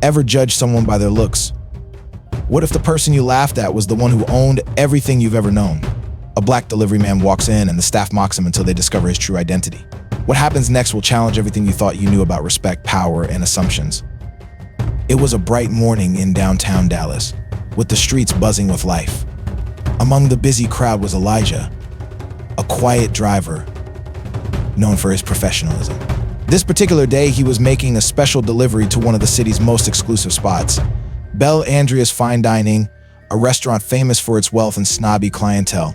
Ever judge someone by their looks? What if the person you laughed at was the one who owned everything you've ever known? A black delivery man walks in and the staff mocks him until they discover his true identity. What happens next will challenge everything you thought you knew about respect, power, and assumptions. It was a bright morning in downtown Dallas, with the streets buzzing with life. Among the busy crowd was Elijah, a quiet driver known for his professionalism. This particular day, he was making a special delivery to one of the city's most exclusive spots, Belle Andrea's Fine Dining, a restaurant famous for its wealth and snobby clientele.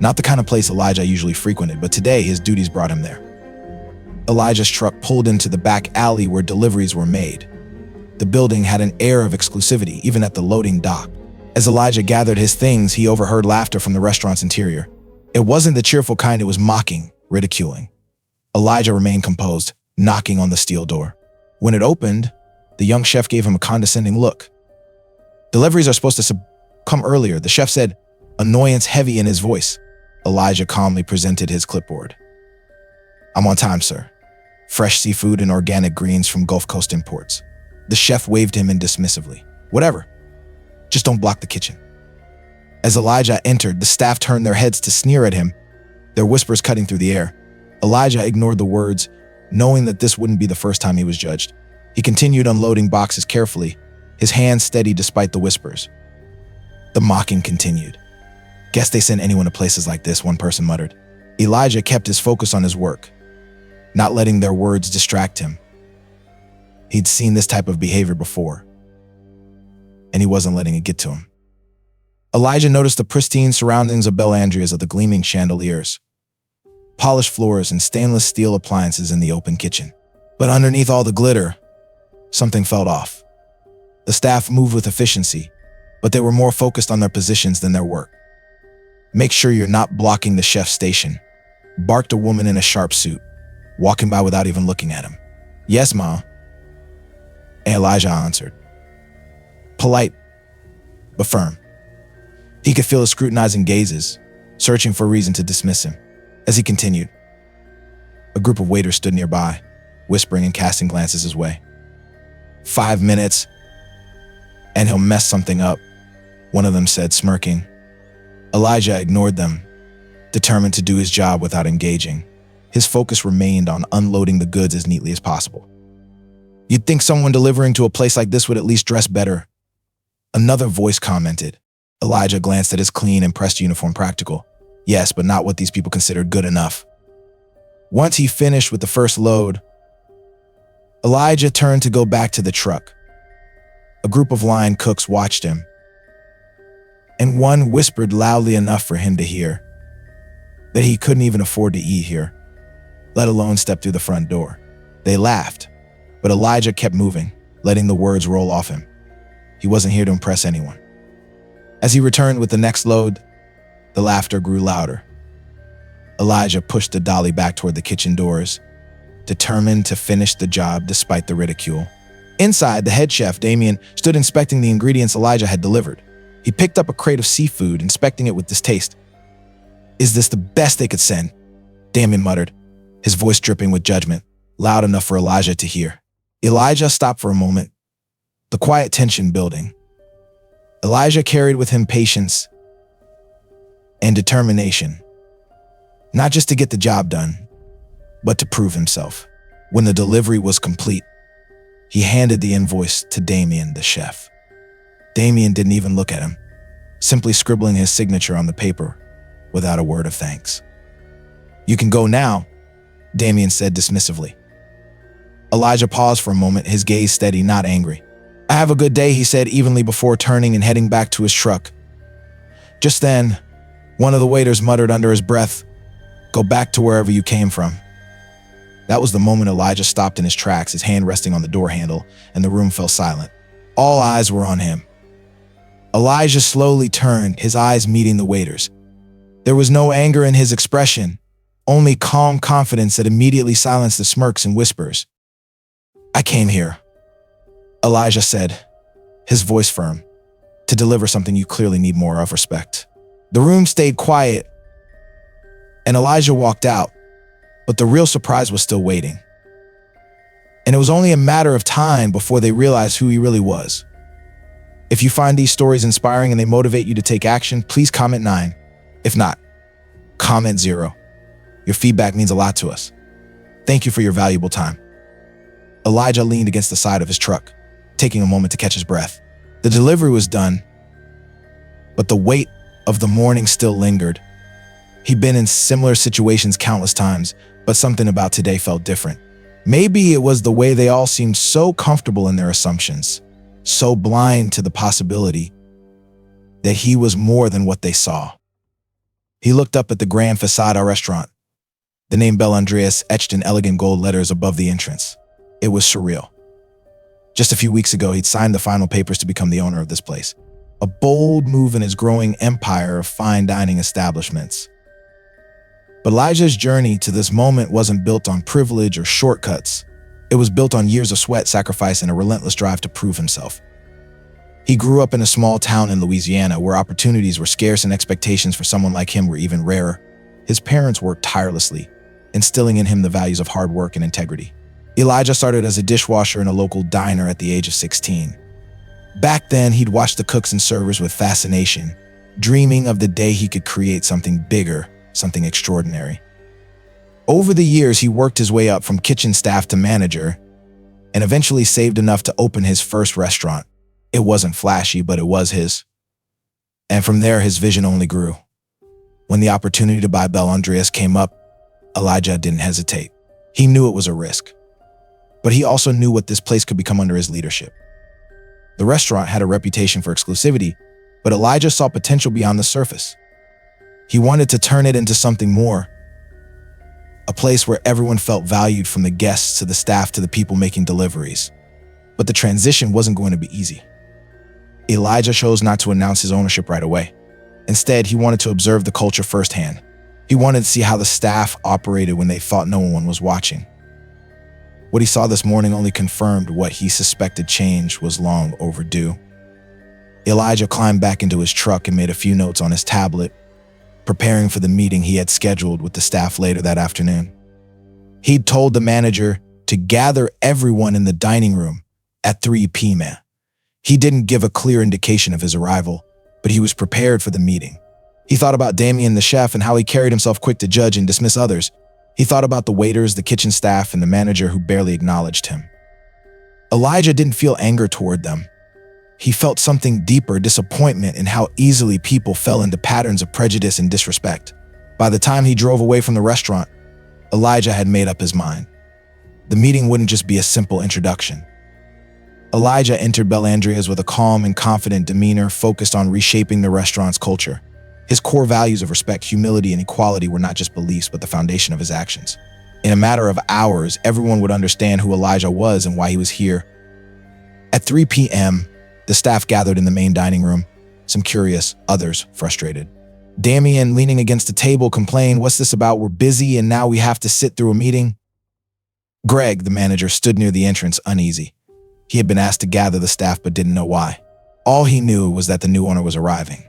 Not the kind of place Elijah usually frequented, but today his duties brought him there. Elijah's truck pulled into the back alley where deliveries were made. The building had an air of exclusivity, even at the loading dock. As Elijah gathered his things, he overheard laughter from the restaurant's interior. It wasn't the cheerful kind, it was mocking, ridiculing. Elijah remained composed, knocking on the steel door. When it opened, the young chef gave him a condescending look. "Deliveries are supposed to come earlier," the chef said, annoyance heavy in his voice. Elijah calmly presented his clipboard. "I'm on time, sir. Fresh seafood and organic greens from Gulf Coast imports." The chef waved him in dismissively. "Whatever. Just don't block the kitchen." As Elijah entered, the staff turned their heads to sneer at him, their whispers cutting through the air. Elijah ignored the words, knowing that this wouldn't be the first time he was judged. He continued unloading boxes carefully, his hands steady despite the whispers. The mocking continued. "Guess they send anyone to places like this," one person muttered. Elijah kept his focus on his work, not letting their words distract him. He'd seen this type of behavior before, and he wasn't letting it get to him. Elijah noticed the pristine surroundings of Belle Andrea's, of the gleaming chandeliers, polished floors, and stainless steel appliances in the open kitchen. But underneath all the glitter, something felt off. The staff moved with efficiency, but they were more focused on their positions than their work. "Make sure you're not blocking the chef's station," barked a woman in a sharp suit, walking by without even looking at him. "Yes, Ma," Elijah answered. Polite, but firm. He could feel his scrutinizing gazes, searching for a reason to dismiss him. As he continued, a group of waiters stood nearby, whispering and casting glances his way. 5 minutes, and he'll mess something up, one of them said, smirking. Elijah ignored them, determined to do his job without engaging. His focus remained on unloading the goods as neatly as possible. "You'd think someone delivering to a place like this would at least dress better," another voice commented. Elijah glanced at his clean and pressed uniform. Practical. Yes, but not what these people considered good enough. Once he finished with the first load, Elijah turned to go back to the truck. A group of line cooks watched him, and one whispered loudly enough for him to hear that he couldn't even afford to eat here, let alone step through the front door. They laughed, but Elijah kept moving, letting the words roll off him. He wasn't here to impress anyone. As he returned with the next load, the laughter grew louder. Elijah pushed the dolly back toward the kitchen doors, determined to finish the job despite the ridicule. Inside, the head chef, Damien, stood inspecting the ingredients Elijah had delivered. He picked up a crate of seafood, inspecting it with distaste. "Is this the best they could send?" Damien muttered, his voice dripping with judgment, loud enough for Elijah to hear. Elijah stopped for a moment, the quiet tension building. Elijah carried with him patience and determination, not just to get the job done, but to prove himself. When the delivery was complete, he handed the invoice to Damien, the chef. Damien didn't even look at him, simply scribbling his signature on the paper without a word of thanks. "You can go now," Damien said dismissively. Elijah paused for a moment, his gaze steady, not angry. "I have a good day," he said evenly before turning and heading back to his truck. Just then, one of the waiters muttered under his breath, "Go back to wherever you came from." That was the moment Elijah stopped in his tracks, his hand resting on the door handle, and the room fell silent. All eyes were on him. Elijah slowly turned, his eyes meeting the waiters. There was no anger in his expression, only calm confidence that immediately silenced the smirks and whispers. "I came here," Elijah said, his voice firm, "to deliver something you clearly need more of: respect." The room stayed quiet, and Elijah walked out, but the real surprise was still waiting. And it was only a matter of time before they realized who he really was. If you find these stories inspiring and they motivate you to take action, please comment 9. If not, comment 0. Your feedback means a lot to us. Thank you for your valuable time. Elijah leaned against the side of his truck, taking a moment to catch his breath. The delivery was done, but the weight of the morning still lingered. He'd been in similar situations countless times, but something about today felt different. Maybe it was the way they all seemed so comfortable in their assumptions, so blind to the possibility that he was more than what they saw. He looked up at the Grand Facada restaurant, the name Bel Andreas etched in elegant gold letters above the entrance. It was surreal. Just a few weeks ago, he'd signed the final papers to become the owner of this place, a bold move in his growing empire of fine dining establishments. But Elijah's journey to this moment wasn't built on privilege or shortcuts. It was built on years of sweat, sacrifice, and a relentless drive to prove himself. He grew up in a small town in Louisiana where opportunities were scarce and expectations for someone like him were even rarer. His parents worked tirelessly, instilling in him the values of hard work and integrity. Elijah started as a dishwasher in a local diner at the age of 16. Back then, he'd watched the cooks and servers with fascination, dreaming of the day he could create something bigger, something extraordinary. Over the years, he worked his way up from kitchen staff to manager and eventually saved enough to open his first restaurant. It wasn't flashy, but it was his. And from there, his vision only grew. When the opportunity to buy Bel Andreas came up, Elijah didn't hesitate. He knew it was a risk, but he also knew what this place could become under his leadership. The restaurant had a reputation for exclusivity, but Elijah saw potential beyond the surface. He wanted to turn it into something more, a place where everyone felt valued, from the guests to the staff to the people making deliveries. But the transition wasn't going to be easy. Elijah chose not to announce his ownership right away. Instead, he wanted to observe the culture firsthand. He wanted to see how the staff operated when they thought no one was watching. What he saw this morning only confirmed what he suspected: change was long overdue. Elijah climbed back into his truck and made a few notes on his tablet, preparing for the meeting he had scheduled with the staff later that afternoon. He'd told the manager to gather everyone in the dining room at 3 p.m. He didn't give a clear indication of his arrival, but he was prepared for the meeting. He thought about Damien, the chef, and how he carried himself quick to judge and dismiss others. He thought about the waiters, the kitchen staff, and the manager who barely acknowledged him. Elijah didn't feel anger toward them. He felt something deeper: disappointment in how easily people fell into patterns of prejudice and disrespect. By the time he drove away from the restaurant, Elijah had made up his mind. The meeting wouldn't just be a simple introduction. Elijah entered Bel Andreas with a calm and confident demeanor, focused on reshaping the restaurant's culture. His core values of respect, humility, and equality were not just beliefs, but the foundation of his actions. In a matter of hours, everyone would understand who Elijah was and why he was here. At 3 p.m., the staff gathered in the main dining room, some curious, others frustrated. Damien, leaning against the table, complained, "What's this about? We're busy and now we have to sit through a meeting." Greg, the manager, stood near the entrance, uneasy. He had been asked to gather the staff but didn't know why. All he knew was that the new owner was arriving.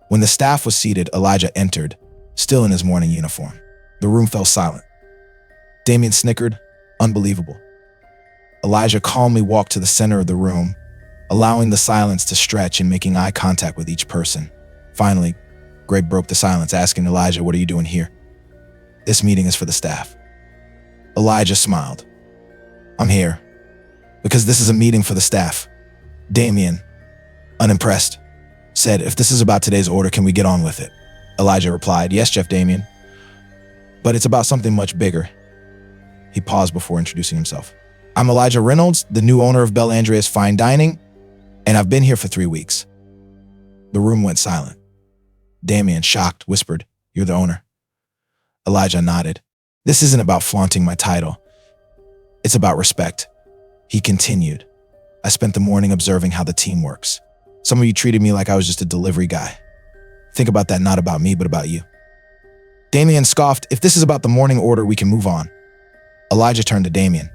When the staff was seated, Elijah entered, still in his morning uniform. The room fell silent. Damien snickered. Unbelievable. Elijah calmly walked to the center of the room, allowing the silence to stretch and making eye contact with each person. Finally, Greg broke the silence, asking Elijah, "What are you doing here?" "This meeting is for the staff." Elijah smiled. "I'm here because this is a meeting for the staff." Damien, unimpressed, said, "If this is about today's order, can we get on with it?" Elijah replied, "Yes, Chef Damien, but it's about something much bigger." He paused before introducing himself. "I'm Elijah Reynolds, the new owner of Bel Andreas Fine Dining, and I've been here for 3 weeks." The room went silent. Damien, shocked, whispered, "You're the owner?" Elijah nodded. "This isn't about flaunting my title. It's about respect." He continued, "I spent the morning observing how the team works. Some of you treated me like I was just a delivery guy. Think about that, not about me, but about you." Damien scoffed, "If this is about the morning order, we can move on." Elijah turned to Damien.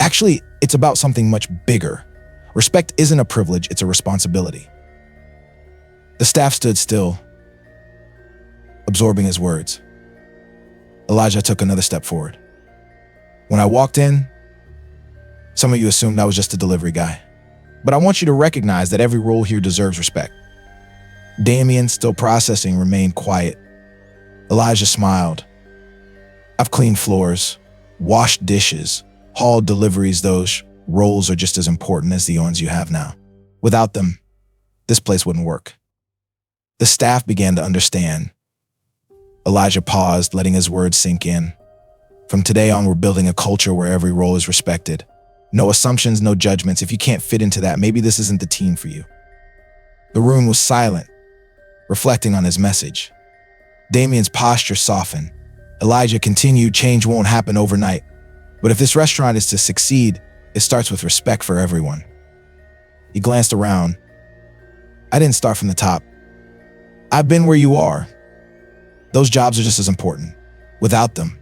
"Actually, it's about something much bigger. Respect isn't a privilege, it's a responsibility." The staff stood still, absorbing his words. Elijah took another step forward. "When I walked in, Some of you assumed I was just a delivery guy. But I want you to recognize that every role here deserves respect. Damien, still processing, remained quiet. Elijah smiled. I've cleaned floors, washed dishes, hauled deliveries. Those roles are just as important as the ones you have now. Without them, this place wouldn't work. The staff began to understand. Elijah paused, letting his words sink in. From today on, we're building a culture where every role is respected. No assumptions, no judgments. If you can't fit into that, maybe this isn't the team for you. The room was silent, reflecting on his message. Damien's posture softened. Elijah continued, change won't happen overnight. But if this restaurant is to succeed, it starts with respect for everyone. He glanced around. I didn't start from the top. I've been where you are. Those jobs are just as important. Without them,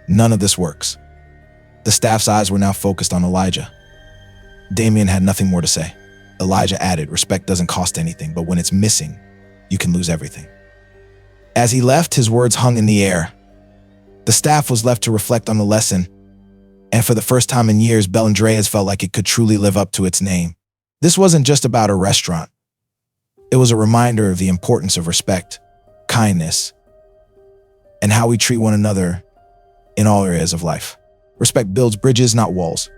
none of this works. The staff's eyes were now focused on Elijah. Damien had nothing more to say. Elijah added, respect doesn't cost anything, but when it's missing, you can lose everything. As he left, his words hung in the air. The staff was left to reflect on the lesson, and for the first time in years, Bellandreas felt like it could truly live up to its name. This wasn't just about a restaurant. It was a reminder of the importance of respect, kindness, and how we treat one another in all areas of life. Respect builds bridges, not walls.